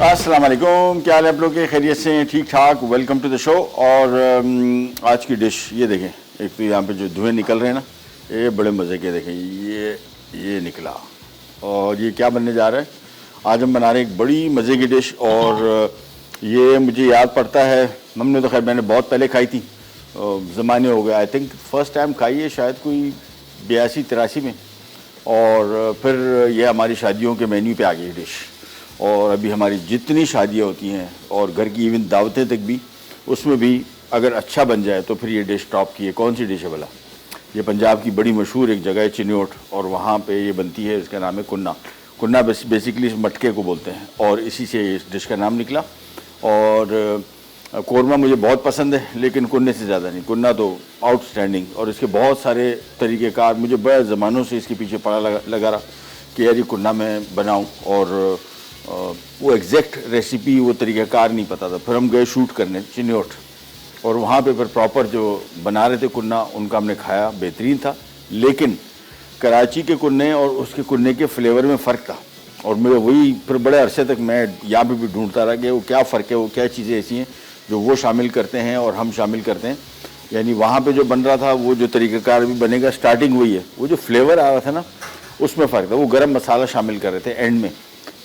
अस्सलाम वालेकुम, क्या हाल है आप लोग के? खैरियत से हैं? ठीक ठाक। Welcome to the show. और आज की डिश ये देखें, एक तो यहाँ पे जो धुएं निकल रहे हैं ना, ये बड़े मज़े के। देखें ये निकला। और ये क्या बनने जा रहा है? आज हम बना रहे हैं एक बड़ी मज़े की डिश। और ये मुझे याद पड़ता है, हमने तो खैर मैंने बहुत पहले खाई थी, ज़माने हो गए। आई थिंक फ़र्स्ट टाइम खाई है शायद कोई 82-83 में। और फिर ये हमारी शादियों के मेन्यू पे आ गई डिश। और अभी हमारी जितनी शादियाँ होती हैं और घर की इवन दावतें तक भी, उसमें भी अगर अच्छा बन जाए तो फिर ये डिश टॉप की है। कौन सी डिश है भला? ये पंजाब की बड़ी मशहूर एक जगह है चिन्योट, और वहाँ पे ये बनती है। इसका नाम है कुन्ना। कुन्ना बेसिकली इस मटके को बोलते हैं, और इसी से इस डिश का नाम निकला। और कौरमा मुझे बहुत पसंद है, लेकिन कुन्ने से ज़्यादा नहीं। कुन्ना तो आउटस्टैंडिंग, और इसके बहुत सारे तरीक़ेकार। मुझे बड़े ज़मानों से इसके पीछे पड़ा लगा रहा कि यार ये कुन्ना मैं बनाऊँ, और वो एग्जैक्ट रेसिपी, वो तरीक़ाकार नहीं पता था। फिर हम गए शूट करने चिन्योट, और वहाँ पे फिर प्रॉपर जो बना रहे थे कुन्ना, उनका हमने खाया, बेहतरीन था। लेकिन कराची के कुन्ने और उसके कुन्ने के फ्लेवर में फ़र्क था। और मेरे वही फिर बड़े अरसे तक मैं यहाँ पे भी ढूंढता रहा कि वो क्या फ़र्क है, वो क्या चीज़ें ऐसी हैं जो वो शामिल करते हैं और हम शामिल करते हैं। यानी वहाँ पे जो बन रहा था, वो जो तरीक़ाकार भी बनेगा, स्टार्टिंग वही है। वो जो फ्लेवर आ रहा था ना, उसमें फ़र्क था। वो गरम मसाला शामिल कर रहे थे एंड में,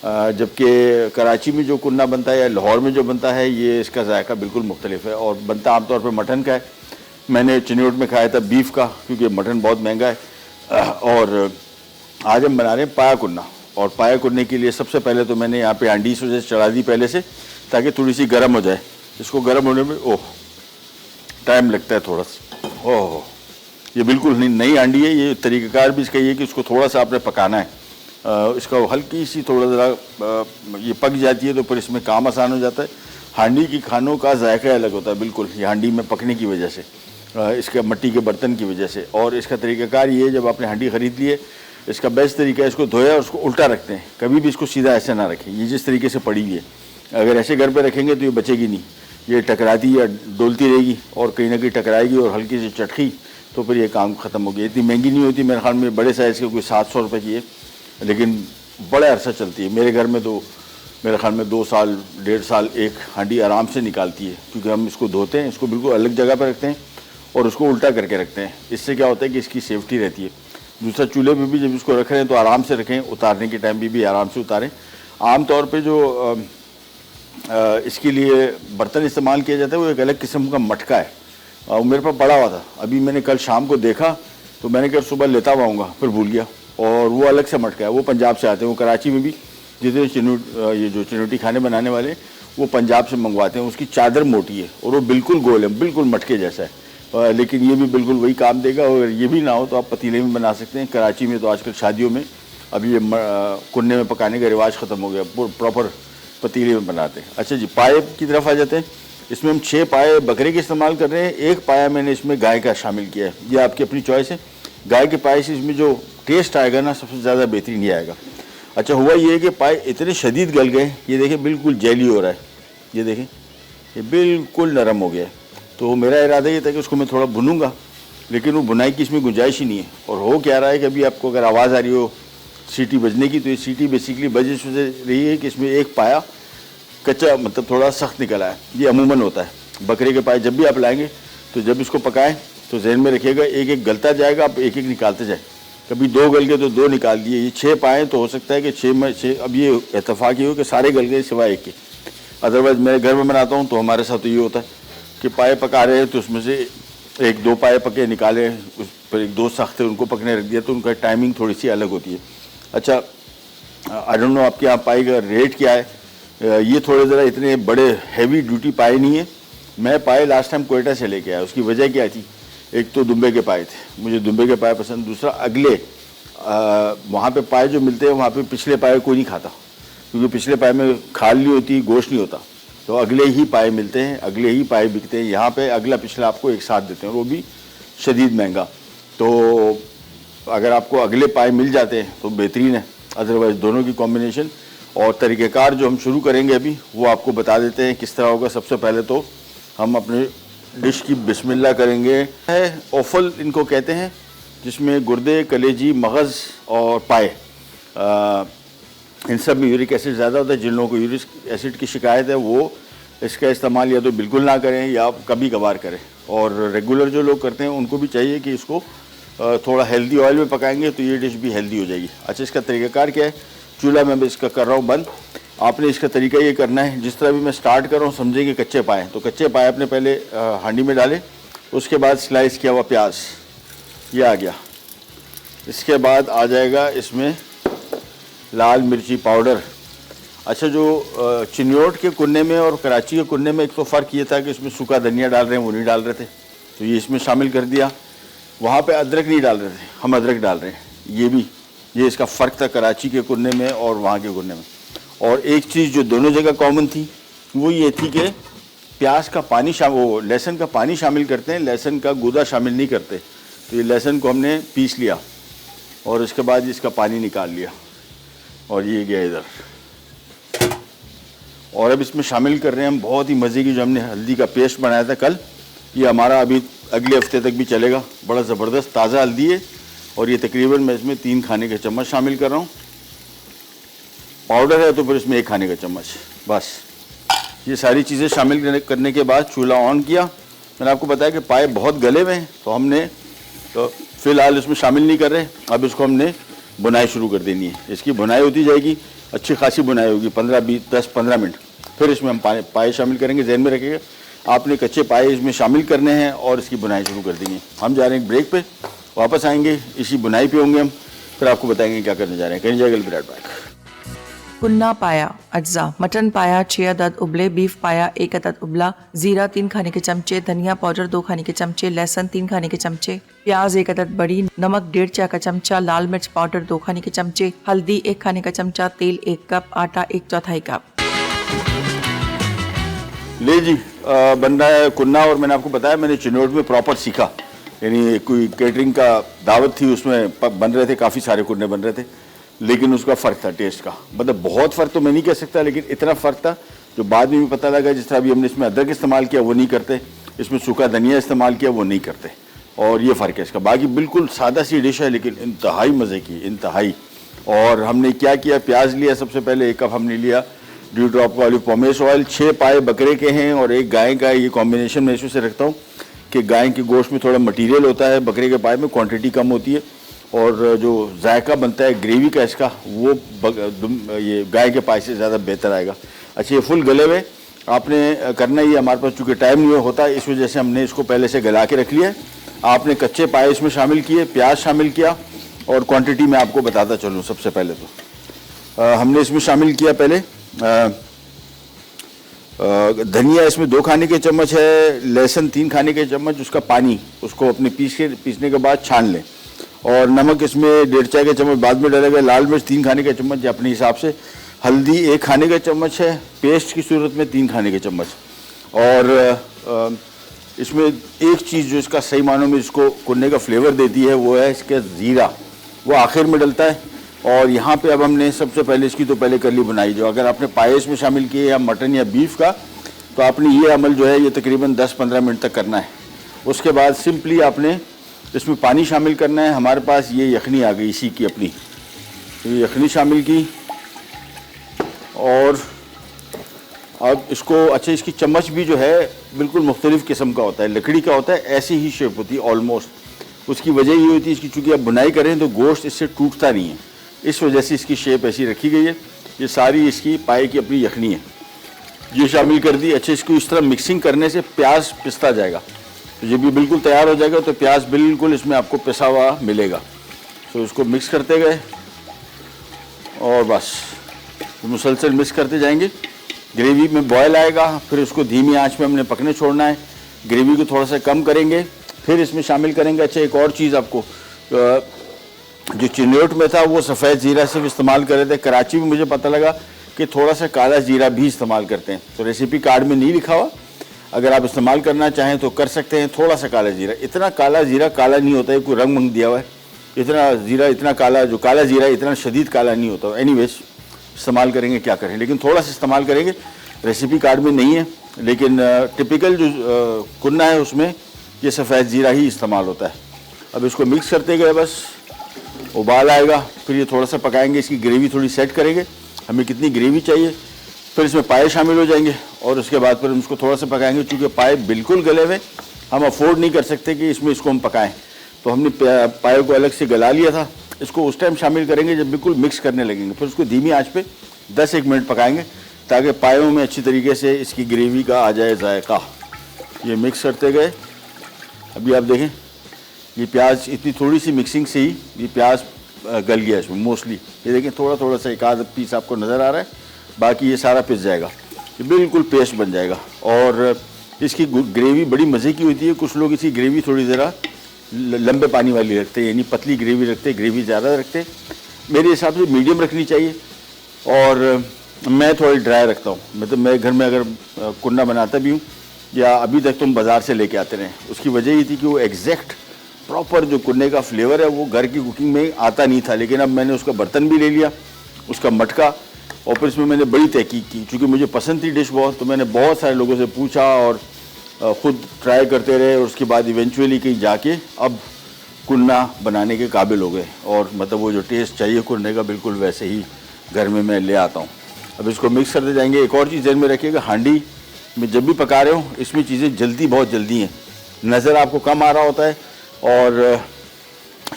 जबकि कराची में जो कुन्ना बनता है या लाहौर में जो बनता है, ये इसका जायका बिल्कुल मुख्तलिफ है। और बनता आमतौर पर मटन का है। मैंने चिन्योट में खाया था बीफ का, क्योंकि मटन बहुत महंगा है। और आज हम बना रहे हैं पाया कुन्ना। और पाया कुन्ने के लिए सबसे पहले तो मैंने यहाँ पे हांडी से चढ़ा दी पहले से, ताकि थोड़ी सी गर्म हो जाए। इसको गर्म होने में टाइम लगता है थोड़ा सा। ये बिल्कुल नई हांडी है। ये तरीक़ाकार भी इसका ये कि इसको थोड़ा सा आपने पकाना है। इसका हल्की सी थोड़ा ज़रा ये पक जाती है तो फिर इसमें काम आसान हो जाता है। हांडी की खानों का जायका अलग होता है बिल्कुल, ये हांडी में पकने की वजह से, इसके मिट्टी के बर्तन की वजह से। और इसका तरीक़ाकार ये है, जब आपने हांडी ख़रीद ली है, इसका बेस्ट तरीका है इसको धोया और उसको उल्टा रखते हैं। कभी भी इसको सीधा ऐसे ना रखें। ये जिस तरीके से पड़ी हुई है, अगर ऐसे घर पर रखेंगे तो ये बचेगी नहीं, ये टकराती या डोलती रहेगी, और कहीं ना कहीं टकराएगी और हल्की सी चटकी, तो फिर ये काम ख़त्म हो गया। इतनी महंगी नहीं होती मेरे ख्याल में, बड़े साइज़ के कोई 700 रुपये की है, लेकिन बड़ा अरसा चलती है। मेरे घर में तो मेरे ख्याल में 2 साल 1.5 साल एक हांडी आराम से निकालती है, क्योंकि हम इसको धोते हैं, इसको बिल्कुल अलग जगह पर रखते हैं और उसको उल्टा करके रखते हैं। इससे क्या होता है कि इसकी सेफ्टी रहती है। दूसरा, चूल्हे पे भी जब इसको रख रहे हैं तो आराम से रखें, उतारने के टाइम भी आराम से उतारें। आम तौर पे जो इसके लिए बर्तन इस्तेमाल किया जाता है, वो एक अलग किस्म का मटका है। वो मेरे पास पड़ा हुआ था, अभी मैंने कल शाम को देखा तो मैंने कहा सुबह लेता हुआ आऊँगा, फिर भूल गया। और वो अलग से मटका है, वो पंजाब से आते हैं। वो कराची में भी जितने ये जो चिन्योटी खाने बनाने वाले, वो पंजाब से मंगवाते हैं। उसकी चादर मोटी है और वो बिल्कुल गोल है, बिल्कुल मटके जैसा है। लेकिन ये भी बिल्कुल वही काम देगा। और ये भी ना हो तो आप पतीले में बना सकते हैं। कराची में तो आजकल शादियों में अभी ये कुन्ने में पकाने का रिवाज ख़त्म हो गया, प्रॉपर पतीले में बनाते हैं। अच्छा जी, पाए की तरफ आ जाते हैं। इसमें हम 6 पाए बकरे के इस्तेमाल कर रहे हैं। 1 पाया मैंने इसमें गाय का शामिल किया है। ये आपकी अपनी चॉइस है। गाय के पाए से इसमें जो टेस्ट आएगा ना, सबसे ज़्यादा बेहतरीन ही आएगा। अच्छा, हुआ ये है कि पाए इतने शदीद गल गए, ये देखें बिल्कुल जेली हो रहा है। ये देखें, ये बिल्कुल नरम हो गया है। तो मेरा इरादा ये था कि उसको मैं थोड़ा भुनूंगा, लेकिन वो भुनाई की इसमें गुंजाइश ही नहीं है। और हो क्या रहा है कि अभी आपको अगर आवाज़ आ रही हो सीटी बजने की, तो ये सीटी बेसिकली बज रही है कि इसमें एक पाया कच्चा, मतलब थोड़ा सख्त निकला है। ये अमूमन होता है। बकरे के पाए जब भी आप लाएंगे तो जब इसको पकाएं तो जहन में रखिएगा, एक एक गलता जाएगा, आप एक एक निकालते जाए। कभी 2 गल गए तो 2 निकाल दिए। ये 6 पाए तो हो सकता है कि 6 में 6, अब ये इत्तेफाक ये हो कि सारे गल गए सिवाय एक के। अदरवाइज़ मेरे घर में बनाता हूँ तो हमारे साथ तो ये होता है कि पाए पका रहे हैं तो उसमें से 1-2 पाए पके निकाले, उस पर 1-2 सख्त उनको पकने रख दिया, तो उनका टाइमिंग थोड़ी सी अलग होती है। अच्छा, आई डोंट नो आपके यहाँ पाए का रेट क्या है। ये थोड़े ज़रा इतने बड़े हैवी ड्यूटी पाए नहीं है। मैं पाए लास्ट टाइम कोयटा से लेके आया। उसकी वजह क्या थी? एक तो दुम्बे के पाए थे, मुझे दुम्बे के पाए पसंद। दूसरा, अगले वहाँ पे पाए जो मिलते हैं, वहाँ पे पिछले पाए कोई नहीं खाता, क्योंकि पिछले पाए में खाल नहीं होती, गोश्त नहीं होता। तो अगले ही पाए मिलते हैं, अगले ही पाए बिकते हैं। यहाँ पे अगला पिछला आपको एक साथ देते हैं, और वो भी शदीद महंगा। तो अगर आपको अगले पाए मिल जाते हैं तो बेहतरीन है। अदरवाइज़ दोनों की कॉम्बिनेशन। और तरीक़ेकार जो हम शुरू करेंगे अभी, वो आपको बता देते हैं किस तरह होगा। सबसे पहले तो हम अपने डिश की बिस्मिल्लाह करेंगे। है ओफल इनको कहते हैं, जिसमें गुर्दे, कलेजी, मगज़ और पाए इन सब में यूरिक एसिड ज़्यादा होता है। जिन लोगों को यूरिक एसिड की शिकायत है वो इसका इस्तेमाल या तो बिल्कुल ना करें या कभी कभार करें। और रेगुलर जो लोग करते हैं उनको भी चाहिए कि इसको थोड़ा हेल्दी ऑयल में पकाएंगे तो ये डिश भी हेल्दी हो जाएगी। अच्छा, इसका तरीक़ाकार क्या है? चूल्हा मैं इसका कर रहा हूँ बंद। आपने इसका तरीका ये करना है, जिस तरह भी मैं स्टार्ट कर रहा हूँ समझेंगे कच्चे पाए, तो कच्चे पाए अपने पहले हांडी में डालें। उसके बाद स्लाइस किया हुआ प्याज ये आ गया। इसके बाद आ जाएगा इसमें लाल मिर्ची पाउडर। अच्छा, जो चिन्योट के कुन्ने में और कराची के कुन्ने में एक तो फ़र्क ये था कि इसमें सूखा धनिया डाल रहे हैं, वो नहीं डाल रहे थे, तो ये इसमें शामिल कर दिया। वहाँ पे अदरक नहीं डाल रहे थे, हम अदरक डाल रहे हैं। ये इसका फ़र्क था कराची के कुन्ने में और वहाँ के कुन्ने में। और एक चीज़ जो दोनों जगह कॉमन थी वो ये थी कि प्याज का पानी वो लहसुन का पानी शामिल करते हैं, लहसुन का गूदा शामिल नहीं करते। तो ये लहसुन को हमने पीस लिया और उसके बाद इसका पानी निकाल लिया और ये गया इधर। और अब इसमें शामिल कर रहे हैं हम बहुत ही मज़े की जो हमने हल्दी का पेस्ट बनाया था कल, ये हमारा अभी अगले हफ्ते तक भी चलेगा। बड़ा ज़बरदस्त ताज़ा हल्दी है और ये तकरीबन मैं इसमें 3 खाने के चम्मच शामिल कर रहा हूँ। पाउडर है तो फिर इसमें 1 खाने का चम्मच, बस। ये सारी चीज़ें शामिल करने के बाद चूल्हा ऑन किया। मैंने आपको बताया कि पाए बहुत गले हुए हैं तो हमने तो फ़िलहाल इसमें शामिल नहीं कर रहे। अब इसको हमने बुनाई शुरू कर देनी है। इसकी बुनाई होती जाएगी, अच्छी खासी बुनाई होगी, 10-15 मिनट। फिर इसमें हम पाए शामिल करेंगे। जहन में रखिएगा आपने कच्चे पाए इसमें शामिल करने हैं और इसकी बुनाई शुरू कर देंगे। हम जा रहे हैं ब्रेक पे, वापस आएंगे, इसी बुनाई पे होंगे हम, फिर आपको बताएंगे क्या करने जा रहे हैं। कहीं जाएगा ब्रेड बैक। कुन्ना पाया अज्जा, मटन पाया 6 अदद उबले, बीफ पाया 1 अदद उबला, जीरा 3 खाने के चमचे, धनिया पाउडर 2 खाने के चमचे, लहसुन 3 खाने के चमचे, प्याज 1 अदद बड़ी, नमक 1.5 चाय का चमचा, लाल मिर्च पाउडर 2 खाने के चमचे, हल्दी 1 खाने का चमचा, तेल 1 कप, आटा 1/4 कप। ले जी, बन रहा है कुन्ना। और मैंने आपको बताया मैंने चिन्नौट में प्रॉपर सीखा, यानी कोई केटरिंग का दावत थी, उसमें बन रहे थे, काफ़ी सारे कुन्ने बन रहे थे, लेकिन उसका फ़र्क था टेस्ट का। मतलब बहुत फ़र्क तो मैं नहीं कह सकता, लेकिन इतना फ़र्क था जो बाद में भी पता लगा। जिस तरह अभी हमने इसमें अदरक इस्तेमाल किया वो नहीं करते, इसमें सूखा धनिया इस्तेमाल किया वो नहीं करते, और ये फ़र्क है इसका। बाकी बिल्कुल सादा सी डिश है लेकिन इंतहाई मज़े की, इंतहाई। और हमने क्या किया, प्याज लिया सबसे पहले, 1 कप हमने लिया ड्यू ड्रॉप का ऑलिव पोमेस ऑयल। 6 पाए बकरे के हैं और 1 गाय का। ये कॉम्बिनेशन मैं इसमें से रखता हूँ कि गाय के गोश्त में थोड़ा मटीरियल होता है, बकरे के पाए में क्वांटिटी कम होती है, और जो जायका बनता है ग्रेवी का इसका वो ये गाय के पाए से ज़्यादा बेहतर आएगा। अच्छा, ये फुल गले हुए आपने करना ही, हमारे पास चूँकि टाइम नहीं होता इस वजह से हमने इसको पहले से गला के रख लिया है। आपने कच्चे पाए इसमें शामिल किए, प्याज शामिल किया, और क्वांटिटी मैं आपको बताता चलूँ। सबसे पहले तो हमने इसमें शामिल किया पहले धनिया, इसमें 2 खाने के चम्मच है, लहसुन 3 खाने के चम्मच, उसका पानी उसको अपने पीसने के बाद छान लें, और नमक इसमें 1.5 चाय के चम्मच बाद में डालेगा, लाल मिर्च 3 खाने के चम्मच अपने हिसाब से, हल्दी 1 खाने का चम्मच है, पेस्ट की सूरत में 3 खाने के चम्मच। और इसमें एक चीज़ जो इसका सही मानों में इसको कुन्ने का फ्लेवर देती है वो है इसका ज़ीरा, वो आखिर में डलता है। और यहाँ पे अब हमने सबसे पहले इसकी तो पहले कर ली बुनाई। जो अगर आपने पायस में शामिल किए या मटन या बीफ का, तो आपने ये अमल जो है ये तकरीबन 10-15 मिनट तक करना है। उसके बाद सिंपली आपने इसमें पानी शामिल करना है। हमारे पास ये यखनी आ गई इसी की अपनी, तो ये यखनी शामिल की, और अब इसको अच्छा, इसकी चम्मच भी जो है बिल्कुल मुख्तलिफ़ किस्म का होता है, लकड़ी का होता है, ऐसी ही शेप होती है ऑलमोस्ट। उसकी वजह ये होती है इसकी, चूँकि आप बुनाई करें तो गोश्त इससे टूटता नहीं है, इस वजह से इसकी शेप ऐसी रखी गई है। ये सारी इसकी पाए की अपनी यखनी है, ये शामिल कर दी। अच्छा, इसको इस तरह मिक्सिंग करने से प्याज पिसता जाएगा, तो जब ये बिल्कुल तैयार हो जाएगा तो प्याज बिल्कुल इसमें आपको पिसा हुआ मिलेगा। तो इसको मिक्स करते गए और बस मुसलसल मिक्स करते जाएंगे। ग्रेवी में बॉयल आएगा, फिर उसको धीमी आंच में हमने पकने छोड़ना है। ग्रेवी को थोड़ा सा कम करेंगे, फिर इसमें शामिल करेंगे। अच्छा, एक और चीज़ आपको, जो चिन्नौट में था वो सफ़ेद ज़ीरा सिर्फ इस्तेमाल कर रहे थे, कराची में मुझे पता लगा कि थोड़ा सा काला ज़ीरा भी इस्तेमाल करते हैं। तो रेसिपी कार्ड में नहीं लिखा हुआ, अगर आप इस्तेमाल करना चाहें तो कर सकते हैं। थोड़ा सा काला ज़ीरा, इतना काला ज़ीरा काला नहीं होता है, कोई रंग मंग दिया हुआ है। इतना ज़ीरा इतना काला, जो काला ज़ीरा इतना शदीद काला नहीं होता। एनीवेज इस्तेमाल करेंगे, क्या करें, लेकिन थोड़ा सा इस्तेमाल करेंगे। रेसिपी कार्ड में नहीं है, लेकिन टिपिकल जो कुन्ना है उसमें ये सफ़ेद ज़ीरा ही इस्तेमाल होता है। अब इसको मिक्स करते गए, बस उबाल आएगा, फिर ये थोड़ा सा पकाएंगे, इसकी ग्रेवी थोड़ी सेट करेंगे। हमें कितनी ग्रेवी चाहिए, फिर इसमें पाए शामिल हो जाएंगे और उसके बाद फिर हम इसको थोड़ा सा पकाएंगे। चूँकि पाए बिल्कुल गले हुए हम अफोर्ड नहीं कर सकते कि इसमें इसको हम पकाएं, तो हमने पाए को अलग से गला लिया था। इसको उस टाइम शामिल करेंगे जब बिल्कुल मिक्स करने लगेंगे, फिर उसको धीमी आंच पे 10-1 मिनट पकाएंगे ताकि पायों में अच्छी तरीके से इसकी ग्रेवी का आ जाए जायका। ये मिक्स करते गए। अभी आप देखें ये प्याज इतनी थोड़ी सी मिक्सिंग से ही ये प्याज गल गया इसमें मोस्टली। ये देखें थोड़ा थोड़ा सा एक आध पीस आपको नज़र आ रहा है, बाकी ये सारा पिस जाएगा, ये बिल्कुल पेस्ट बन जाएगा। और इसकी ग्रेवी बड़ी मज़े की होती है। कुछ लोग इसकी ग्रेवी थोड़ी ज़रा लंबे पानी वाली रखते हैं, यानी पतली ग्रेवी रखते हैं, ग्रेवी ज़्यादा रखते हैं। मेरे हिसाब से मीडियम रखनी चाहिए और मैं थोड़ी ड्राई रखता हूँ। मतलब मैं घर में अगर कुन्ना बनाता भी हूँ या अभी तक तुम बाज़ार से लेके आते रहे, उसकी वजह ये थी कि वो एग्जैक्ट प्रॉपर जो कुन्ने का फ्लेवर है वो घर की कुकिंग में आता नहीं था। लेकिन अब मैंने उसका बर्तन भी ले लिया, उसका मटका, और फिर इसमें मैंने बड़ी तहकीक की। चूँकि मुझे पसंद थी डिश बहुत, तो मैंने बहुत सारे लोगों से पूछा और ख़ुद ट्राई करते रहे और उसके बाद इवेंचुअली कहीं जाके अब कुन्ना बनाने के काबिल हो गए। और मतलब वो जो टेस्ट चाहिए कुन्ने का बिल्कुल वैसे ही घर में मैं ले आता हूँ। अब इसको मिक्स करते जाएंगे। एक और चीज़ ध्यान में रखिएगा, हांडी में जब भी पका रहे हो इसमें चीज़ें जल्दी बहुत जल्दी हैं, नज़र आपको कम आ रहा होता है। और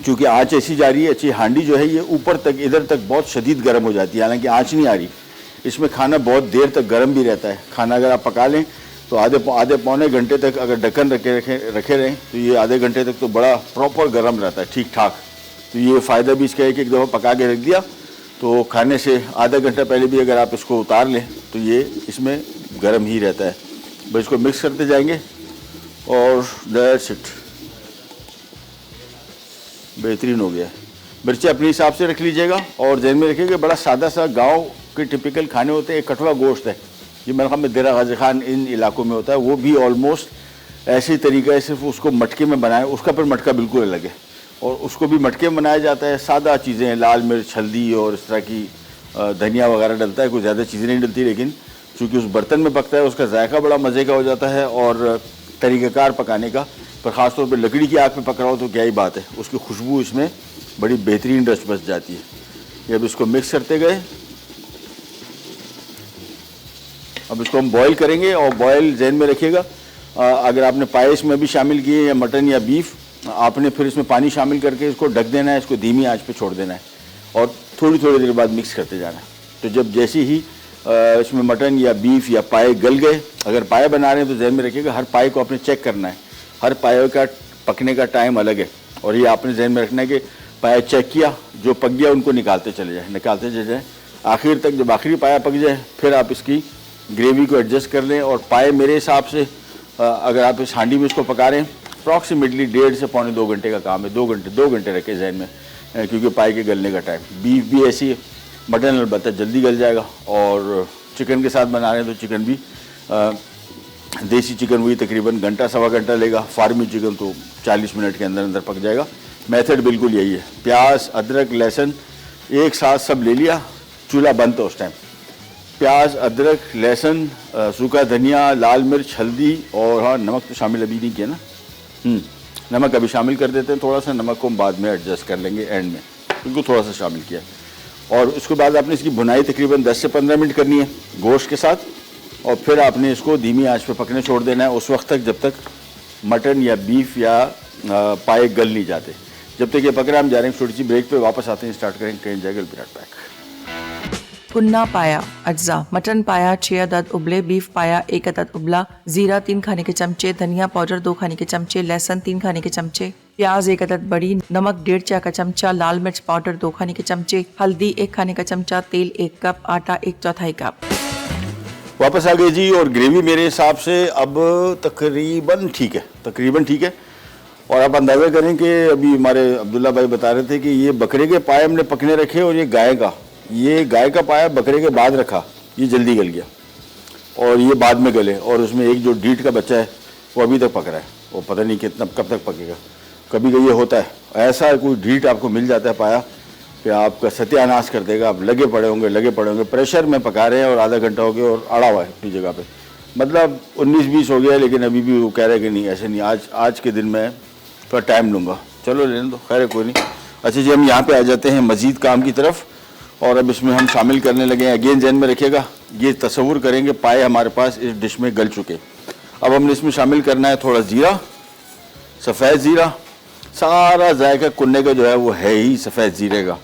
चूँकि आँच ऐसी जा रही है, अच्छी हांडी जो है ये ऊपर तक इधर तक बहुत शदीद गर्म हो जाती है, हालांकि आँच नहीं आ रही। इसमें खाना बहुत देर तक गर्म भी रहता है। खाना अगर आप पका लें तो आधे पौने घंटे तक अगर ढक्कन रखे रहें तो ये आधे घंटे तक तो बड़ा प्रॉपर गर्म रहता है, ठीक ठाक। तो ये फ़ायदा भी इसका है कि एक दफ़ा पका के रख दिया तो खाने से आधा घंटा पहले भी अगर आप इसको उतार लें तो ये इसमें गर्म ही रहता है। बस इसको मिक्स करते जाएंगे और दैट्स इट, बेहतरीन हो गया। मिर्ची अपने हिसाब से रख लीजिएगा और ध्यान में रखिएगा बड़ा सादा सा गांव के टिपिकल खाने होते हैं। एक कटवा गोश्त है, ये मेरे ख्याल में देरा गाजी खान इन इलाकों में होता है, वो भी ऑलमोस्ट ऐसे तरीका है, सिर्फ उसको मटके में बनाए, उसका पर मटका बिल्कुल अलग है और उसको भी मटके में बनाया जाता है। सादा चीज़ें हैं, लाल मिर्च, हल्दी और इस तरह की धनिया वगैरह डलता है, कोई ज़्यादा चीज़ें नहीं डलती। लेकिन चूँकि उस बर्तन में पकता है उसका जायका बड़ा मज़े का हो जाता है और तरीक़ाकार पकाने का, पर ख़ासतौर पर लकड़ी की आग पे पक रहा हो तो क्या ही बात है, उसकी खुशबू इसमें बड़ी बेहतरीन रस बस जाती है। ये अब इसको मिक्स करते गए। अब इसको हम बॉईल करेंगे और बॉईल जहन में रखिएगा, अगर आपने पाए इसमें भी शामिल किए या मटन या बीफ, आपने फिर इसमें पानी शामिल करके इसको ढक देना है, इसको धीमी आंच पे छोड़ देना है और थोड़ी थोड़ी देर बाद मिक्स करते जाना है। तो जब जैसे ही इसमें मटन या बीफ या पाए गल गए, अगर पाए बना रहे हैं तो जहन में रखिएगा हर पाए को आपने चेक करना है, हर पाए का पकने का टाइम अलग है और ये आपने जहन में रखना है कि पाया चेक किया, जो पक गया उनको निकालते चले जाए, आखिर तक। जब आखिरी पाया पक जाए फिर आप इसकी ग्रेवी को एडजस्ट कर लें। और पाए मेरे हिसाब से अगर आप इस हांडी में इसको पका रहे हैं अप्रॉक्सीमेटली 1.5 से पौने 2 घंटे का काम है। 2 घंटे रखे जहन में, क्योंकि पाए के गलने का टाइम। बीफ भी ऐसी है, मटन अलबत्ता जल्दी गल जाएगा और चिकन के साथ बना रहे हैं तो चिकन भी देसी चिकन वही तकरीबन घंटा सवा घंटा लेगा, फार्मी चिकन तो 40 मिनट के अंदर अंदर पक जाएगा। मेथड बिल्कुल यही है। प्याज, अदरक, लहसुन एक साथ सब ले लिया, चूल्हा बंद था उस टाइम। प्याज, अदरक, लहसुन, सूखा धनिया, लाल मिर्च, हल्दी और हाँ नमक तो शामिल अभी नहीं किया ना, नमक अभी शामिल कर देते हैं। थोड़ा सा नमक को हम बाद में एडजस्ट कर लेंगे एंड में, इनको थोड़ा सा शामिल किया। और उसके बाद आपने इसकी भुनाई तकरीबन 10 से 15 मिनट करनी है गोश्त के साथ और फिर आपने इसको धीमी आंच पे पकने छोड़ देना है उस वक्त तक जब तक मटन या बीफ या पाए गल नहीं जाते। जब तक ये पक रहा है हम जा रहे हैं छोटी सी ब्रेक पे, वापस आते हैं, स्टार्ट करेंगे, कहीं जाएगा विराट पैक। कुन्ना पाया अज्जा, मटन पाया 6 अदद उबले, बीफ पाया 1 अदद उबला, जीरा 3 खाने के चमचे, धनिया पाउडर 2 खाने के चमचे, लहसुन 3 खाने के चमचे, प्याज 1 अदद बड़ी, नमक 1.5 चाय का चमचा, लाल मिर्च पाउडर 2 खाने के चमचे, हल्दी 1 खाने का चमचा, तेल 1 कप, आटा 1/4 कप। वापस आ गए जी और ग्रेवी मेरे हिसाब से अब तकरीबन ठीक है। और आप अंदाज़ा करें कि अभी हमारे अब्दुल्ला भाई बता रहे थे कि ये बकरे के पाए हमने पकने रखे और ये गाय का पाया बकरे के बाद रखा, ये जल्दी गल गया और ये बाद में गले। और उसमें एक जो डीट का बच्चा है वो अभी तक पक रहा है, वो पता नहीं कब तक पकेगा। कभी कभी ये होता है, ऐसा कोई डीट आपको मिल जाता है पाया कि आपका सत्यानाश कर देगा। आप लगे पड़े होंगे, प्रेशर में पका रहे हैं और आधा घंटा हो गया और अड़ा हुआ है अपनी जगह पे, मतलब 19-20 हो गया, लेकिन अभी भी वो कह रहे हैं कि नहीं ऐसे नहीं, आज के दिन में थोड़ा टाइम लूँगा। चलो लेने दो, खैर कोई नहीं। अच्छा जी, हम यहाँ पे आ जाते हैं मज़ीद काम की तरफ और अब इसमें हम शामिल करने लगे हैं। अगेन ध्यान में रखिएगा, ये तसव्वुर करेंगे पाए हमारे पास इस डिश में गल चुके। अब हमने इसमें शामिल करना है थोड़ा ज़ीरा, सफ़ेद ज़ीरा। सारा जायका कुन्ने का जो है वो है ही सफ़ेद ज़ीरे का।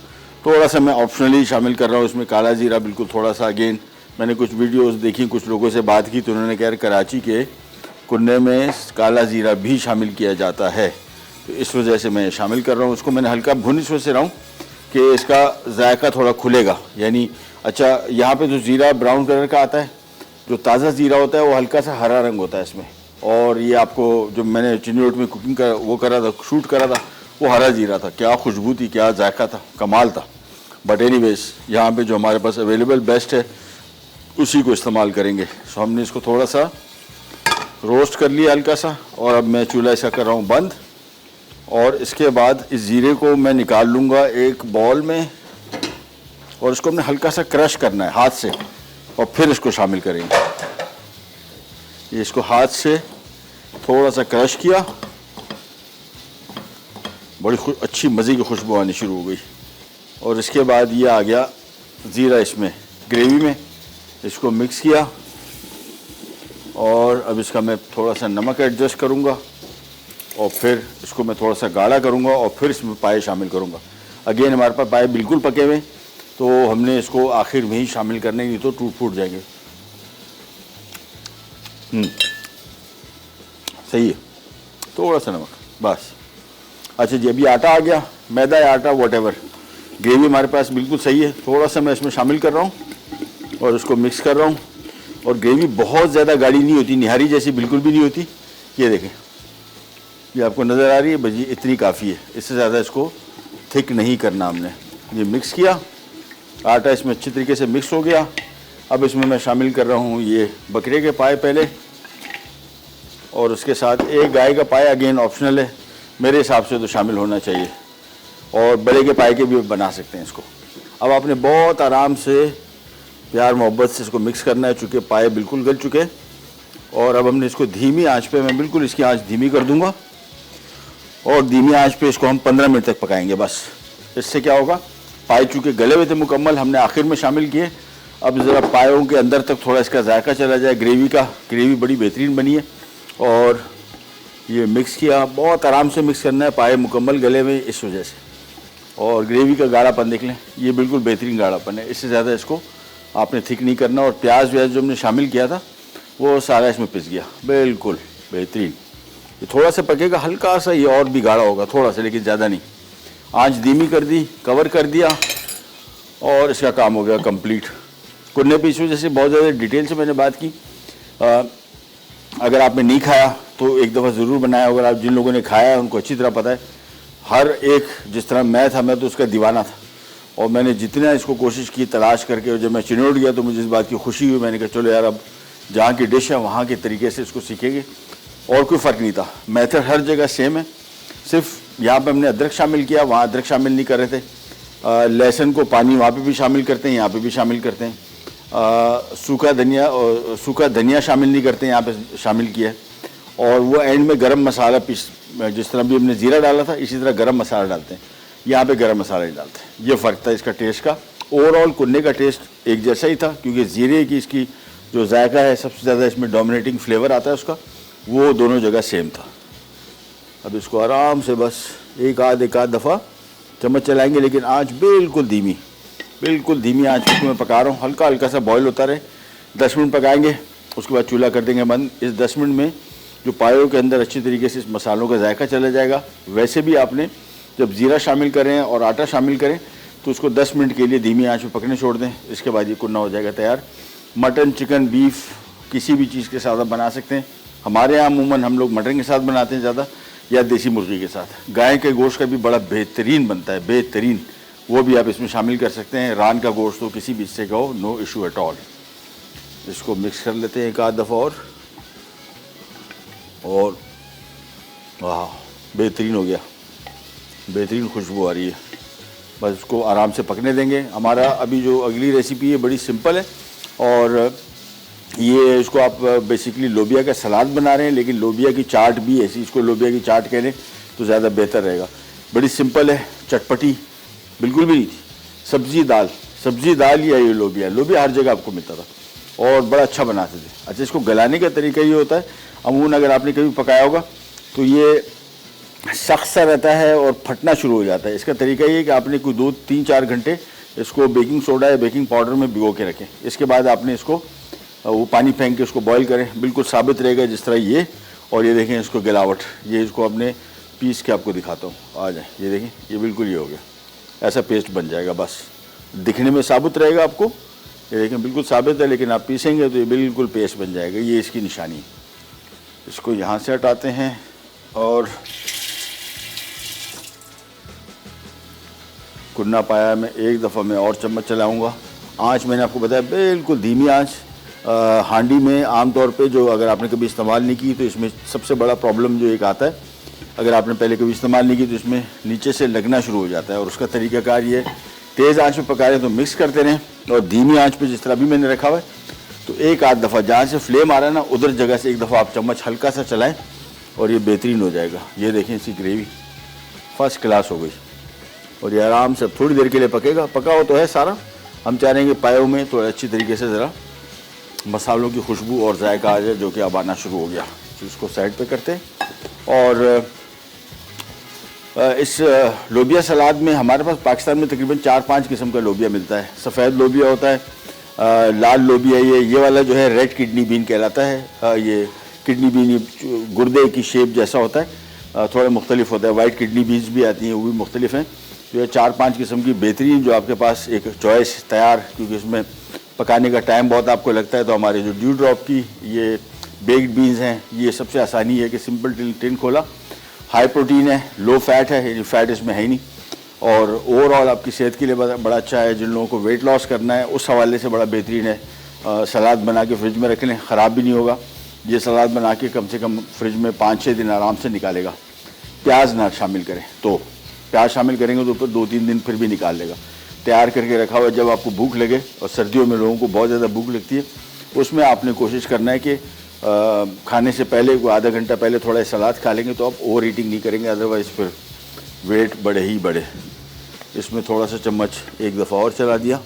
थोड़ा सा मैं ऑप्शनली शामिल कर रहा हूँ इसमें काला ज़ीरा, बिल्कुल थोड़ा सा। अगेन मैंने कुछ वीडियोस देखी, कुछ लोगों से बात की तो उन्होंने कहा कराची के कुन्ने में काला ज़ीरा भी शामिल किया जाता है, तो इस वजह से मैं शामिल कर रहा हूँ। उसको मैंने हल्का भून इस वजह से रहा हूँ कि इसका जायका थोड़ा खुलेगा। यानी अच्छा, यहाँ पे जो ज़ीरा ब्राउन कलर का आता है, जो ताज़ा ज़ीरा होता है वो हल्का सा हरा रंग होता है इसमें। और ये आपको जो मैंने चिनी रोट में कुकिंग का वो करा था, शूट करा था, वो हरा ज़ीरा था। क्या खुशबू थी, क्या जायका था, कमाल था। बट एनीवेज यहाँ पे जो हमारे पास अवेलेबल बेस्ट है उसी को इस्तेमाल करेंगे। सो हमने इसको थोड़ा सा रोस्ट कर लिया हल्का सा, और अब मैं चूल्हा इसका कर रहा हूँ बंद। और इसके बाद इस ज़ीरे को मैं निकाल लूँगा एक बॉल में, और इसको हमने हल्का सा क्रश करना है हाथ से, और फिर इसको शामिल करेंगे। ये इसको हाथ से थोड़ा सा क्रश किया, बड़ी अच्छी मज़े की खुशबू आनी शुरू हो गई। और इसके बाद ये आ गया ज़ीरा इसमें ग्रेवी में, इसको मिक्स किया। और अब इसका मैं थोड़ा सा नमक एडजस्ट करूँगा, और फिर इसको मैं थोड़ा सा गाढ़ा करूँगा, और फिर इसमें पाए शामिल करूँगा। अगेन हमारे पास पाए बिल्कुल पके हुए, तो हमने इसको आखिर में ही शामिल करने, नहीं तो टूट फूट जाएंगे। सही है, थोड़ा सा नमक बस। अच्छा जी, अभी आटा आ गया, मैदा या आटा वॉटेवर। ग्रेवी हमारे पास बिल्कुल सही है। थोड़ा सा मैं इसमें शामिल कर रहा हूँ और उसको मिक्स कर रहा हूँ। और ग्रेवी बहुत ज़्यादा गाढ़ी नहीं होती, निहारी जैसी बिल्कुल भी नहीं होती। ये देखें, ये आपको नज़र आ रही है भाजी, इतनी काफ़ी है, इससे ज़्यादा इसको थिक नहीं करना हमने। ये मिक्स किया, आटा इसमें अच्छी तरीके से मिक्स हो गया। अब इसमें मैं शामिल कर रहा हूँ ये बकरे के पाए पहले, और उसके साथ एक गाय का पाया। अगेन ऑप्शनल है, मेरे हिसाब से तो शामिल होना चाहिए, और बड़े के पाए के भी बना सकते हैं इसको। अब आपने बहुत आराम से प्यार मोहब्बत से इसको मिक्स करना है, चूँकि पाए बिल्कुल गल चुके। और अब हमने इसको धीमी आंच पे, मैं बिल्कुल इसकी आंच धीमी कर दूंगा, और धीमी आंच पे इसको हम 15 मिनट तक पकाएंगे बस। इससे क्या होगा, पाए चूँकि गले हुए थे मुकम्मल, हमने आखिर में शामिल किए। अब ज़रा पायों के अंदर तक थोड़ा इसका जायका चला जाए ग्रेवी का। ग्रेवी बड़ी बेहतरीन बनी है, और ये मिक्स किया, बहुत आराम से मिक्स करना है, पाए मुकम्मल गले में इस वजह से। और ग्रेवी का गाढ़ापन देख लें, ये बिल्कुल बेहतरीन गाढ़ापन है, इससे ज़्यादा इसको आपने थिक नहीं करना। और प्याज व्याज जो हमने शामिल किया था वो सारा इसमें पिस गया, बिल्कुल बेहतरीन। ये थोड़ा सा पकेगा, हल्का सा ये और भी गाढ़ा होगा थोड़ा सा, लेकिन ज़्यादा नहीं। आंच धीमी कर दी, कवर कर दिया, और इसका काम हो गया कंप्लीट। कुन्ने पे इस वजह से बहुत ज़्यादा डिटेल से मैंने बात की। अगर आपने नहीं खाया तो एक दफ़ा ज़रूर बनाया। अगर आप जिन लोगों ने खाया है उनको अच्छी तरह पता है। हर एक, जिस तरह मैं था, मैं तो उसका दीवाना था, और मैंने जितना इसको कोशिश की तलाश करके। और जब मैं चिनौट गया तो मुझे इस बात की खुशी हुई, मैंने कहा चलो यार, अब जहाँ की डिश है वहाँ के तरीके से इसको सीखेंगे। और कोई फ़र्क नहीं था, मेथड हर जगह सेम है। सिर्फ यहाँ पे हमने अदरक शामिल किया, वहाँ अदरक शामिल नहीं कर रहे थे। लहसुन को पानी वहाँ पे भी शामिल करते हैं, यहाँ पे भी शामिल करते हैं। सूखा धनिया शामिल नहीं करते हैं, यहाँ पे शामिल किया है। और वो एंड में गरम मसाला जिस तरह भी हमने ज़ीरा डाला था, इसी तरह गरम मसाला डालते हैं। यहाँ पे गरम मसाला नहीं डालते हैं। ये फ़र्क था इसका टेस्ट का। ओवरऑल कुन्ने का टेस्ट एक जैसा ही था, क्योंकि ज़ीरे की इसकी जो जायका है, सबसे ज़्यादा इसमें डोमिनेटिंग फ्लेवर आता है उसका, वो दोनों जगह सेम था। अब इसको आराम से बस एक आध दफ़ा चम्मच चलाएंगे, लेकिन आँच बिल्कुल धीमी आँच पे मैं पका रहा हूँ। हल्का हल्का सा बॉयल होता रहे। 10 मिनट पकाएंगे, उसके बाद चूल्हा कर देंगे बंद। इस 10 मिनट में जो पायों के अंदर अच्छी तरीके से इस मसालों का जायका चला जाएगा। वैसे भी आपने जब ज़ीरा शामिल करें और आटा शामिल करें तो उसको 10 मिनट के लिए धीमी आंच पे पकने छोड़ दें। इसके बाद ये कुन्ना हो जाएगा तैयार। मटन, चिकन, बीफ किसी भी चीज़ के साथ आप बना सकते हैं। हमारे यहाँ अमूमन हम लोग मटन के साथ बनाते हैं ज़्यादा, या देसी मुर्गी के साथ। गाय के गोश्त का भी बड़ा बेहतरीन बनता है, बेहतरीन, वो भी आप इसमें शामिल कर सकते हैं। रान का गोश्त तो किसी भी हिस्से का हो, नो इशू एट ऑल। इसको मिक्स कर लेते हैं एक आध दफ़ा और वाह, बेहतरीन हो गया, बेहतरीन खुशबू आ रही है। बस इसको आराम से पकने देंगे। हमारा अभी जो अगली रेसिपी है बड़ी सिंपल है, और ये इसको आप बेसिकली लोबिया का सलाद बना रहे हैं, लेकिन लोबिया की चाट भी ऐसी, इसको लोबिया की चाट कह लें तो ज़्यादा बेहतर रहेगा। बड़ी सिंपल है, चटपटी बिल्कुल भी नहीं थी। सब्ज़ी दाल सब्जी दाल या ये लोबिया, लोबिया हर जगह आपको मिलता था और बड़ा अच्छा बनाते थे। अच्छा, इसको गलाने का तरीका ये होता है, अमूमन अगर आपने कभी पकाया होगा तो ये सख्त सा रहता है और फटना शुरू हो जाता है। इसका तरीका ये है कि आपने कोई 2-3-4 घंटे इसको बेकिंग सोडा या बेकिंग पाउडर में भिगो के रखें। इसके बाद आपने इसको वो पानी फेंक के उसको बॉईल करें, बिल्कुल साबित रहेगा जिस तरह ये। और ये देखें इसको गिलावट, ये इसको अपने पीस के आपको दिखाता हूँ, आ जाए, ये देखें, ये बिल्कुल ये हो गया, ऐसा पेस्ट बन जाएगा। बस दिखने में साबुत रहेगा आपको, ये देखें बिल्कुल साबित है, लेकिन आप पीसेंगे तो ये बिल्कुल पेस्ट बन जाएगा। ये इसकी निशानी है। इसको यहाँ से हटाते हैं और कुन्ना पाया में एक दफ़ा मैं और चम्मच चलाऊँगा। आँच मैंने आपको बताया बिल्कुल धीमी आँच। हांडी में आमतौर पे जो अगर आपने कभी इस्तेमाल नहीं की तो इसमें सबसे बड़ा प्रॉब्लम जो एक आता है, अगर आपने पहले कभी इस्तेमाल नहीं की तो इसमें नीचे से लगना शुरू हो जाता है। और उसका तरीक़ाकार ये, तेज़ आंच पे पका रहे तो मिक्स करते रहें और धीमी आंच पे जिस तरह भी मैंने रखा हुआ है, तो एक आध दफ़ा जहाँ से फ्लेम आ रहा है ना उधर जगह से एक दफ़ा आप चम्मच हल्का सा चलाएँ और ये बेहतरीन हो जाएगा। ये देखें, इसकी ग्रेवी फर्स्ट क्लास हो गई और ये आराम से थोड़ी देर के लिए पकेगा। पका हो तो है सारा, हम चाह रहे हैं कि पायों में थोड़ा अच्छी तरीके से ज़रा मसालों की खुशबू और जायका आ जाए, जो कि अब आना शुरू हो गया। तो इसको साइड पे करते हैं। और इस लोबिया सलाद में हमारे पास पाकिस्तान में तकरीबन 4-5 किस्म का लोबिया मिलता है। सफ़ेद लोबिया होता है, लाल लोबिया, ये वाला जो है रेड किडनी बीन कहलाता है। ये किडनी बीन गुर्दे की शेप जैसा होता है, थोड़ा मुख्तलिफ होता है। वाइट किडनी बीन्स भी आती हैं, वो भी मुख्तलिफ हैं। तो ये 4-5 किस्म की बेहतरीन जो आपके पास एक चॉइस तैयार, क्योंकि इसमें पकाने का टाइम बहुत आपको लगता है। तो हमारे जो ड्यू ड्रॉप की ये बेक्ड बीन्स हैं, ये सबसे आसानी है कि सिंपल टिन खोला, हाई प्रोटीन है, लो फैट है, यानी फैट इसमें है ही नहीं, और ओवरऑल आपकी सेहत के लिए बड़ा अच्छा है। जिन लोगों को वेट लॉस करना है उस हवाले से बड़ा बेहतरीन है। सलाद बना के फ्रिज में रख लें, ख़राब भी नहीं होगा। ये सलाद बना के कम से कम फ्रिज में 5-6 दिन आराम से निकालेगा। प्याज ना शामिल करें, तो प्याज शामिल करेंगे तो ऊपर 2-3 दिन फिर भी निकाल लेगा। तैयार करके रखा हुआ, जब आपको भूख लगे, और सर्दियों में लोगों को बहुत ज़्यादा भूख लगती है, उसमें आपने कोशिश करना है कि खाने से पहले कोई आधा घंटा पहले थोड़ा सलाद खा लेंगे तो आप ओवर ईटिंग नहीं करेंगे, अदरवाइज़ फिर वेट बढ़े ही बढ़े। इसमें थोड़ा सा चम्मच एक दफ़ा और चला दिया।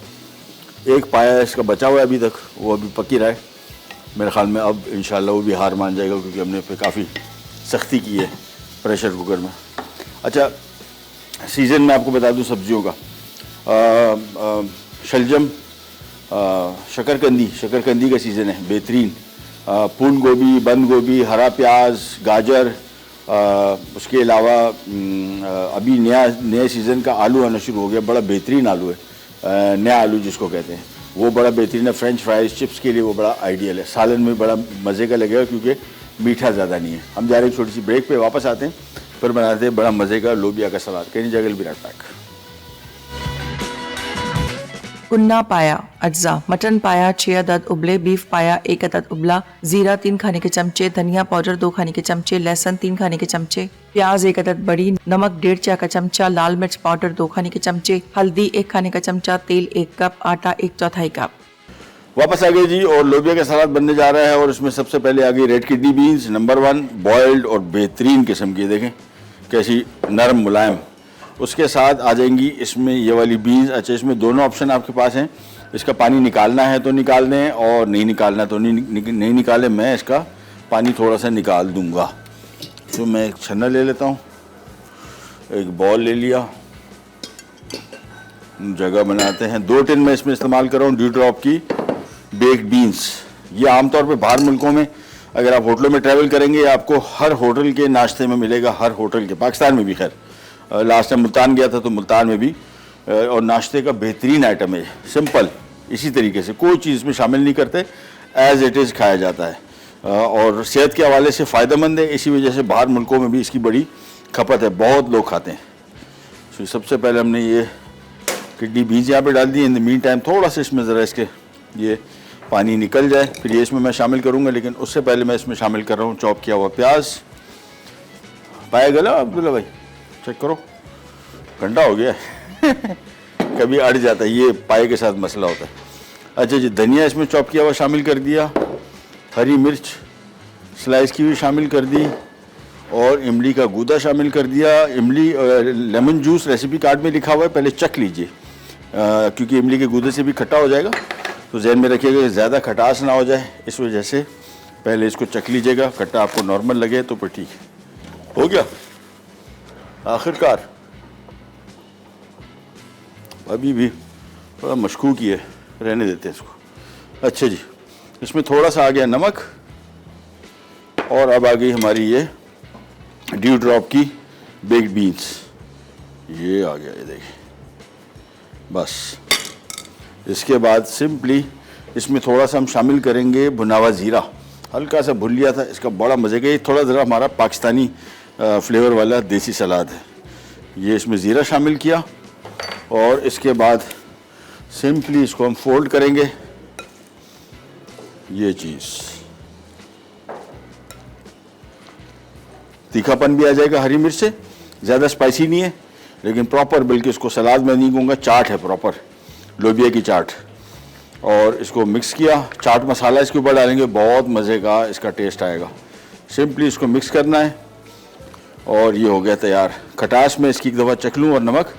एक पाया इसका बचा हुआ है अभी तक, वो अभी पक ही रहा है। मेरे ख्याल में अब इंशाल्लाह वो भी हार मान जाएगा, क्योंकि हमने फिर काफ़ी सख्ती की है प्रेशर कुकर में। अच्छा, सीज़न में आपको बता दूं सब्जियों का, शलजम, शकरकंदी का सीज़न है बेहतरीन। फूल गोभी, बंद गोभी, हरा प्याज, गाजर, उसके अलावा अभी नए सीज़न का आलू आना शुरू हो गया। बड़ा बेहतरीन आलू है, नया आलू जिसको कहते हैं, वो बड़ा बेहतरीन है। फ्रेंच फ्राइज, चिप्स के लिए वो बड़ा आइडियल है। सालन में बड़ा मज़े का लगेगा, क्योंकि मीठा ज़्यादा नहीं है। हम जा रहे हैं छोटी सी ब्रेक पे, वापस आते हैं, फिर बनाते हैं बड़ा मज़े का लोबिया का सलाद। कहीं जगह भी रखता है। कुन्ना पाया अज्जा, मटन पाया 6 अदद उबले, बीफ पाया 1 अदद उबला, जीरा 3 खाने के चमचे, धनिया पाउडर 2 खाने के चमचे, लहसुन 3 खाने के चमचे, प्याज 1 अदद बड़ी, नमक 1.5 चाय का चमचा, लाल मिर्च पाउडर 2 खाने के चमचे, हल्दी 1 खाने का चमचा, तेल 1 कप, आटा 1/4 कप। वापस आ गए जी, और लोबिया का सलाद बनने जा रहा है। और इसमें सबसे पहले आ गई red kidney beans, number 1, boiled और बेहतरीन किस्म की, देखें कैसी नरम मुलायम। उसके साथ आ जाएंगी इसमें ये वाली बीन्स। अच्छा, इसमें दोनों ऑप्शन आपके पास हैं, इसका पानी निकालना है तो निकाल दें, और नहीं निकालना तो नहीं निकालें। मैं इसका पानी थोड़ा सा निकाल दूंगा। तो मैं एक छन्ना ले लेता हूँ, एक बॉल ले लिया, जगह बनाते हैं। 2 टिन मैं इसमें इस्तेमाल कर रहा हूँ ड्यू ड्रॉप की बेक्ड बीन्स। ये आमतौर पे बाहर मुल्कों में, अगर आप होटलों में ट्रैवल करेंगे, आपको हर होटल के नाश्ते में मिलेगा, हर होटल के। पाकिस्तान में भी खैर, लास्ट टाइम मुल्तान गया था तो मुल्तान में भी, और नाश्ते का बेहतरीन आइटम है। सिंपल, इसी तरीके से कोई चीज़ में शामिल नहीं करते, एज़ इट इज़ खाया जाता है, और सेहत के हवाले से फ़ायदेमंद है। इसी वजह से बाहर मुल्कों में भी इसकी बड़ी खपत है, बहुत लोग खाते हैं। तो सबसे पहले हमने ये किडनी बीज यहाँ पे डाल दी। इन द मीन टाइम थोड़ा सा इसमें ज़रा इसके ये पानी निकल जाए, फिर ये इसमें मैं शामिल करूँगा। लेकिन उससे पहले मैं इसमें शामिल कर रहा हूँ चॉप किया हुआ प्याज। पाया गला अब्दुल्ला भाई, चेक करो, ठंडा हो गया कभी अड़ जाता है, ये पाए के साथ मसला होता है। अच्छा जी, धनिया इसमें चॉप किया हुआ शामिल कर दिया, हरी मिर्च स्लाइस की हुई शामिल कर दी, और इमली का गूदा शामिल कर दिया। इमली लेमन जूस रेसिपी कार्ड में लिखा हुआ है, पहले चख लीजिए। क्योंकि इमली के गूदे से भी खट्टा हो जाएगा, तो जहन में रखिएगा कि ज़्यादा खटास ना हो जाए, इस वजह से पहले इसको चख लीजिएगा। खट्टा आपको नॉर्मल लगे तो फिर ठीक है। हो गया आखिरकार। अभी भी थोड़ा मशकूक ही है, रहने देते हैं इसको। अच्छा जी, इसमें थोड़ा सा आ गया नमक और अब आ गई हमारी ये ड्यू ड्रॉप की बेक्ड बीन्स। ये आ गया, ये देखिए। बस इसके बाद सिंपली इसमें थोड़ा सा हम शामिल करेंगे भुना हुआ ज़ीरा। हल्का सा भून लिया था, इसका बड़ा मज़े का, ये थोड़ा ज़रा हमारा पाकिस्तानी फ्लेवर वाला देसी सलाद है। ये इसमें ज़ीरा शामिल किया और इसके बाद सिंपली इसको हम फोल्ड करेंगे। ये चीज़ तीखापन भी आ जाएगा हरी मिर्च से, ज़्यादा स्पाइसी नहीं है लेकिन प्रॉपर, बल्कि इसको सलाद में नहीं कहूँगा, चाट है प्रॉपर, लोबिया की चाट। और इसको मिक्स किया, चाट मसाला इसके ऊपर डालेंगे, बहुत मज़े का इसका टेस्ट आएगा। सिंपली इसको मिक्स करना है और ये हो गया तैयार। खटास में इसकी एक दफ़ा चख लूँ और नमक,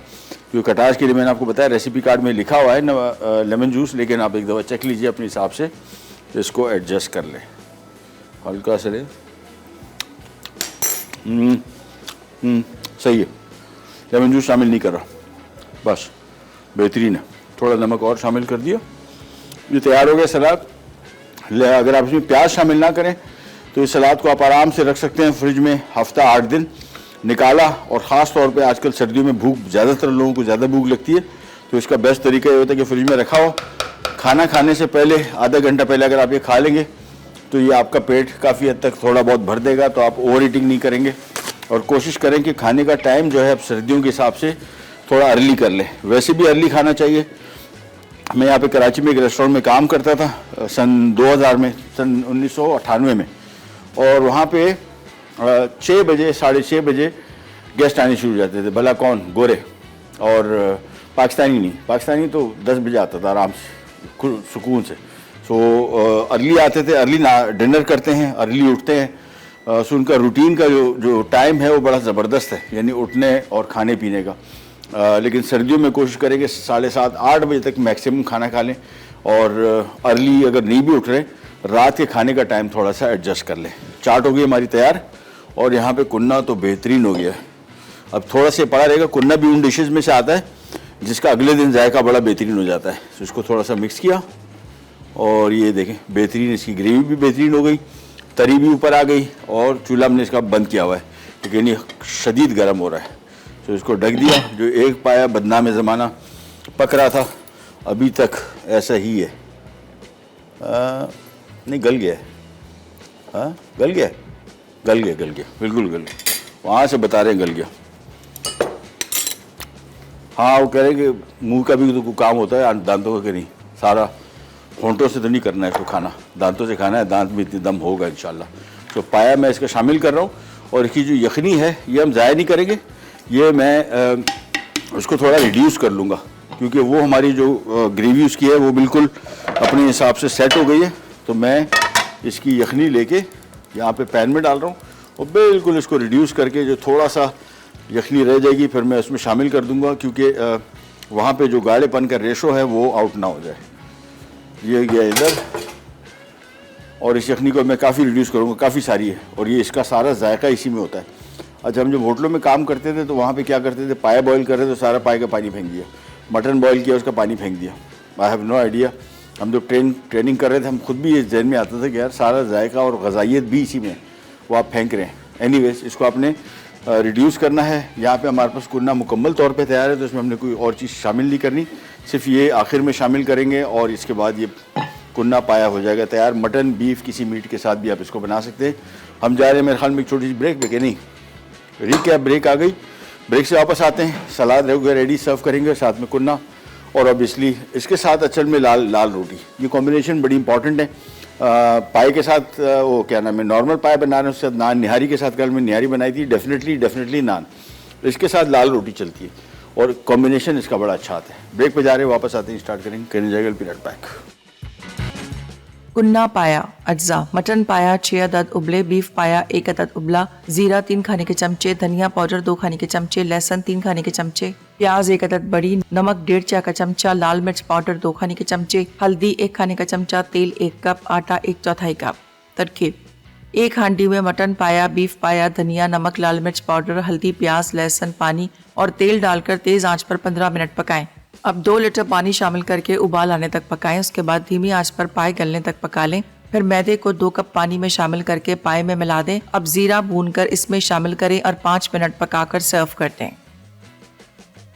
क्योंकि खटास के लिए मैंने आपको बताया रेसिपी कार्ड में लिखा हुआ है लेमन जूस, लेकिन आप एक दफ़ा चख लीजिए अपने हिसाब से, इसको एडजस्ट कर लें हल्का से ले। सही है, लेमन जूस शामिल नहीं कर रहा, बस बेहतरीन है। थोड़ा नमक और शामिल कर दिया, ये तैयार हो गया सलाद। अगर आप इसमें प्याज शामिल ना करें तो इस सलाद को आप आराम से रख सकते हैं फ्रिज में हफ्ता 8 दिन। निकाला, और ख़ास तौर पे आजकल सर्दियों में भूख, ज़्यादातर लोगों को ज़्यादा भूख लगती है, तो इसका बेस्ट तरीका ये होता है कि फ्रिज में रखा हो, खाना खाने से पहले आधा घंटा पहले अगर आप ये खा लेंगे तो ये आपका पेट काफ़ी हद तक थोड़ा बहुत भर देगा, तो आप ओवर ईटिंग नहीं करेंगे। और कोशिश करें कि खाने का टाइम जो है अब सर्दियों के हिसाब से थोड़ा अर्ली कर लें। वैसे भी अर्ली खाना चाहिए। मैं यहाँ पे कराची में एक रेस्टोरेंट में काम करता था सन 2000 में, सन 1998 में, और वहाँ पे 6 बजे 6:30 बजे गेस्ट आने शुरू हो जाते थे। भला कौन? गोरे, और पाकिस्तानी नहीं, पाकिस्तानी तो 10 बजे आता था आराम से सुकून से। सो अर्ली आते थे, अर्ली डिनर करते हैं, अर्ली उठते हैं। सो उनका रूटीन का जो टाइम है वो बड़ा ज़बरदस्त है, यानी उठने और खाने पीने का। लेकिन सर्दियों में कोशिश करेंगे 7:30 8 बजे तक मैक्सिमम खाना खा लें, और अर्ली अगर नहीं भी उठ रहे, रात के खाने का टाइम थोड़ा सा एडजस्ट कर लें। चाट हो गई हमारी तैयार, और यहाँ पे कुन्ना तो बेहतरीन हो गया है। अब थोड़ा सा पड़ा रहेगा, कुन्ना भी उन डिशेज़ में से आता है जिसका अगले दिन जायका बड़ा बेहतरीन हो जाता है। तो इसको थोड़ा सा मिक्स किया, और ये देखें बेहतरीन, इसकी ग्रेवी भी बेहतरीन हो गई, तरी भी ऊपर आ गई, और चूल्हा हमने इसका बंद किया हुआ है लेकिन ये शदीद गर्म हो रहा है। तो इसको ढक दिया। जो एक पाया बदनाम ज़माना पक रहा था, अभी तक ऐसा ही है। नहीं, गल गया है। हाँ, गल गया, गल गया, गल गया, बिल्कुल गल गया। वहाँ से बता रहे हैं गल गया। हाँ, वो कह रहे हैं कि मुंह का भी तो काम होता है, दांतों का नहीं, सारा होंठों से तो नहीं करना है इसको खाना, दांतों से खाना है, दांत में इतनी दम होगा इंशाल्लाह। तो पाया मैं इसका शामिल कर रहा हूँ, और इसकी जो यखनी है ये हम ज़ाया नहीं करेंगे, ये मैं उसको थोड़ा रिड्यूस कर लूँगा, क्योंकि वो हमारी जो ग्रेवी उसकी है वो बिल्कुल अपने हिसाब से सेट हो गई है। तो मैं इसकी यखनी लेके यहाँ पे पैन में डाल रहा हूँ, और बिल्कुल इसको रिड्यूस करके जो थोड़ा सा यखनी रह जाएगी फिर मैं उसमें शामिल कर दूँगा, क्योंकि वहाँ पे जो गाढ़ेपन का रेशो है वो आउट ना हो जाए। ये गया इधर, और इस यखनी को मैं काफ़ी रिड्यूस करूँगा, काफ़ी सारी है, और ये इसका सारा जायका इसी में होता है। अच्छा, हम जब होटलों में काम करते थे तो वहाँ पे क्या करते थे, पाया बॉईल कर रहे तो सारा पाए का पानी फेंक दिया, मटन बॉईल किया उसका पानी फेंक दिया। I have no idea. हम जब ट्रेनिंग कर रहे थे, हम खुद भी इस जहन में आता था कि यार सारा जायका और गज़ाइयत भी इसी में, वो आप फेंक रहे हैं। एनीवेज, इसको आपने रिड्यूस करना है। यहाँ पे हमारे पास कुन्ना मुकम्मल तौर पे तैयार है, तो इसमें हमने कोई और चीज़ शामिल नहीं करनी, सिर्फ ये आखिर में शामिल करेंगे, और इसके बाद ये कुन्ना पाया हो जाएगा तैयार। मटन, बीफ, किसी मीट के साथ भी आप इसको बना सकते हैं। हम जा रहे हैं मेरे ख्याल में एक छोटी सी ब्रेक पे, नहीं रिकैप ब्रेक आ गई, ब्रेक से वापस आते हैं। सलाद रहोगे रेडी, सर्व करेंगे, साथ में कुन्ना, और ऑब्वियसली इसके साथ असल में लाल रोटी। ये कॉम्बिनेशन बड़ी इंपॉर्टेंट है। पाए के साथ वो क्या नाम है, नॉर्मल पाए बना रहे हैं, उसके साथ नान, निहारी के साथ कल मैं निहारी बनाई थी, डेफिनेटली नान, इसके साथ लाल रोटी चलती है, और कॉम्बिनेशन इसका बड़ा अच्छा आता है। ब्रेक पे जा रहे हैं, वापस आते हैं, स्टार्ट करेंगे, करने जाएगा पीरियड पैक। कुन्ना पाया अज्जा मटन पाया 6 अदद उबले बीफ पाया 1 अदद उबला जीरा 3 खाने के चमचे धनिया पाउडर 2 खाने के चमचे लहसुन 3 खाने के चमचे प्याज 1 अदद बड़ी नमक 1.5 चाय का चमचा लाल मिर्च पाउडर 2 खाने के चमचे हल्दी 1 खाने का चमचा तेल 1 कप आटा 1/4 कप। तरकीब: एक हांडी में मटन पाया बीफ पाया धनिया नमक लाल मिर्च पाउडर हल्दी प्याज लहसुन पानी और तेल डालकर तेज आंच पर 15 मिनट पकाएं। अब 2 लीटर पानी शामिल करके उबाल आने तक पकाएं। उसके बाद धीमी आंच पर पाए गलने तक पका लें। फिर मैदे को 2 कप पानी में शामिल करके पाए में मिला दें। अब जीरा भूनकर इसमें शामिल करें और 5 मिनट पकाकर सर्व कर दें।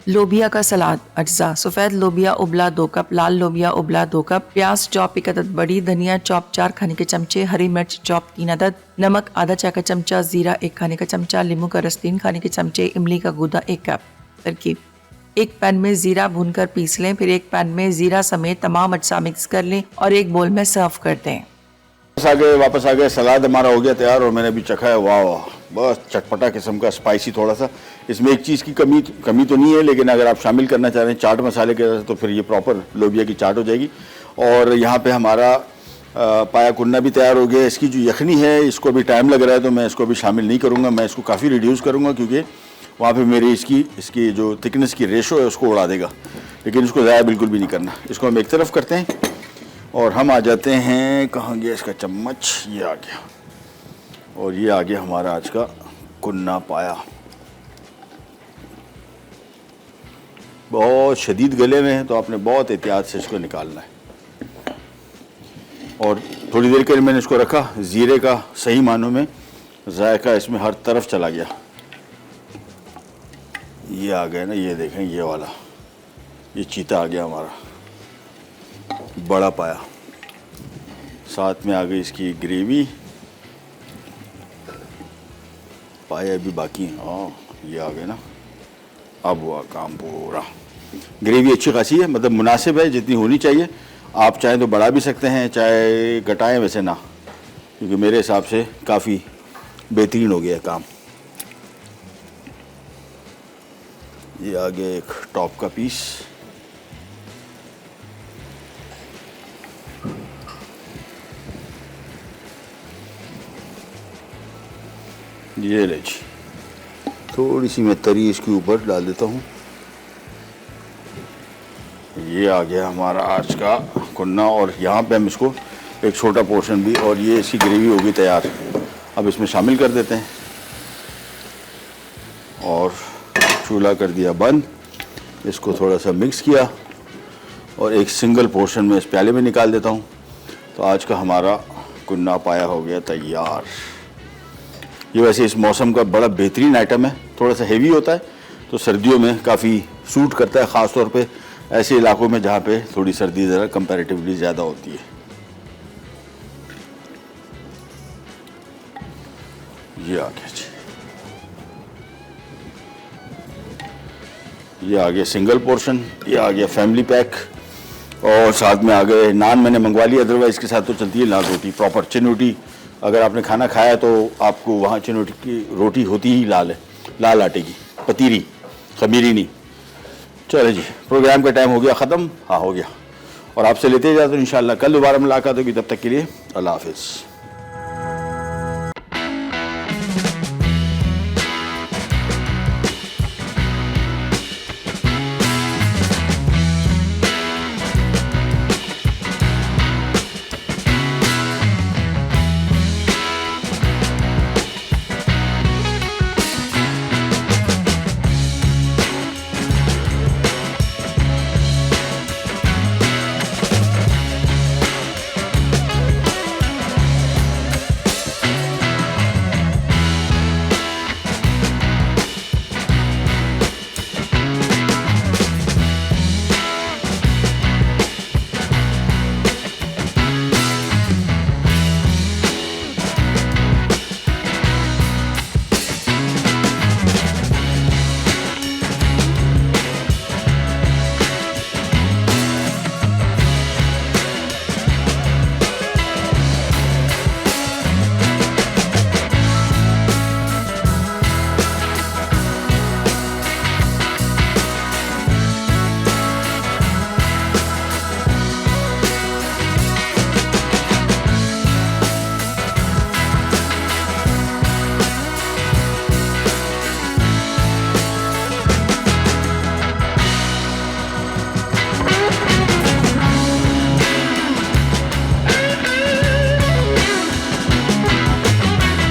लोबिया का सलाद अज्जा सफ़ेद लोबिया उबला 2 कप लाल लोबिया उबला 2 कप प्याज चॉप 1 अदद बड़ी धनिया चॉप 4 खाने के चमचे हरी मिर्च चॉप 3 अदद नमक आधा चाय का चमचा जीरा 1 खाने का चमचा नींबू का रस 3 खाने के चमचे इमली का गूदा 1 कप। तरकीब: एक पैन में जीरा भूनकर पीस लें। फिर एक पैन में जीरा समेत तमाम अज्जा मिक्स कर लें और एक बोल में सर्व कर दें। वापस आ गए सलाद हमारा हो गया तैयार और मैंने अभी चखा है। वाह वाह, बस चटपटा किस्म का स्पाइसी थोड़ा सा। इसमें एक चीज़ की कमी तो नहीं है, लेकिन अगर आप शामिल करना चाह रहे हैं चाट मसाले के तो फिर ये प्रॉपर लोबिया की चाट हो जाएगी। और यहाँ पे हमारा पाया कुन्ना भी तैयार हो गया। इसकी जो यखनी है इसको अभी टाइम लग रहा है तो मैं इसको अभी शामिल नहीं करूँगा। मैं इसको काफ़ी रिड्यूस करूँगा क्योंकि वहाँ पे मेरी इसकी जो थिकनेस की रेशो है उसको उड़ा देगा, लेकिन इसको ज़्यादा बिल्कुल भी नहीं करना। इसको हम एक तरफ करते हैं और हम आ जाते हैं, कहाँ गया इसका चम्मच, ये आ गया। और ये आ गया हमारा आज का कुन्ना पाया। बहुत शदीद गले में है तो आपने बहुत एहतियात से इसको निकालना है। और थोड़ी देर के लिए मैंने इसको रखा, ज़ीरे का सही मानों में जायका इसमें हर तरफ चला गया। ये आ गया ना, ये देखें, ये वाला ये चीता आ गया हमारा बड़ा पाया। साथ में आ गई इसकी ग्रेवी, पाया भी बाकी है। हाँ, ये आ गए ना, अब हुआ काम पूरा। ग्रेवी अच्छी खासी है, मतलब मुनासिब है जितनी होनी चाहिए। आप चाहें तो बढ़ा भी सकते हैं, चाहे घटाएं, वैसे ना, क्योंकि मेरे हिसाब से काफ़ी बेहतरीन हो गया काम। ये आ गया एक टॉप का पीस। ये ले जी, थोड़ी सी मैं तरी इसके ऊपर डाल देता हूँ। ये आ गया हमारा आज का कुन्ना और यहाँ पे हम इसको एक छोटा पोर्शन भी, और ये इसकी ग्रेवी होगी तैयार। अब इसमें शामिल कर देते हैं और चूल्हा कर दिया बंद। इसको थोड़ा सा मिक्स किया और एक सिंगल पोर्शन में इस प्याले में निकाल देता हूँ। तो आज का हमारा कुन्ना पाया हो गया तैयार। ये वैसे इस मौसम का बड़ा बेहतरीन आइटम है। थोड़ा सा हेवी होता है तो सर्दियों में काफ़ी सूट करता है, ख़ास तौर पे ऐसे इलाकों में जहाँ पे थोड़ी सर्दी ज़रा कंपैरेटिवली ज़्यादा होती है। ये आ गया जी, ये आ गया सिंगल पोर्शन, ये आ गया फैमिली पैक, और साथ में आ गए नान मैंने मंगवा लिया। अदरवाइज़ इसके साथ तो चलती है नान रोटी, प्रॉपर चिनोटी। अगर आपने खाना खाया तो आपको वहाँ चिनोटी की रोटी होती ही लाल है, लाल आटे की, पतीरी, खमीरी नहीं। चलो जी, प्रोग्राम का टाइम हो गया ख़त्म। हाँ, हो गया। और आपसे लेते जाते तो इंशाल्लाह कल दोबारा मुलाकात होगी। तब तक के लिए अल्लाह हाफिज़।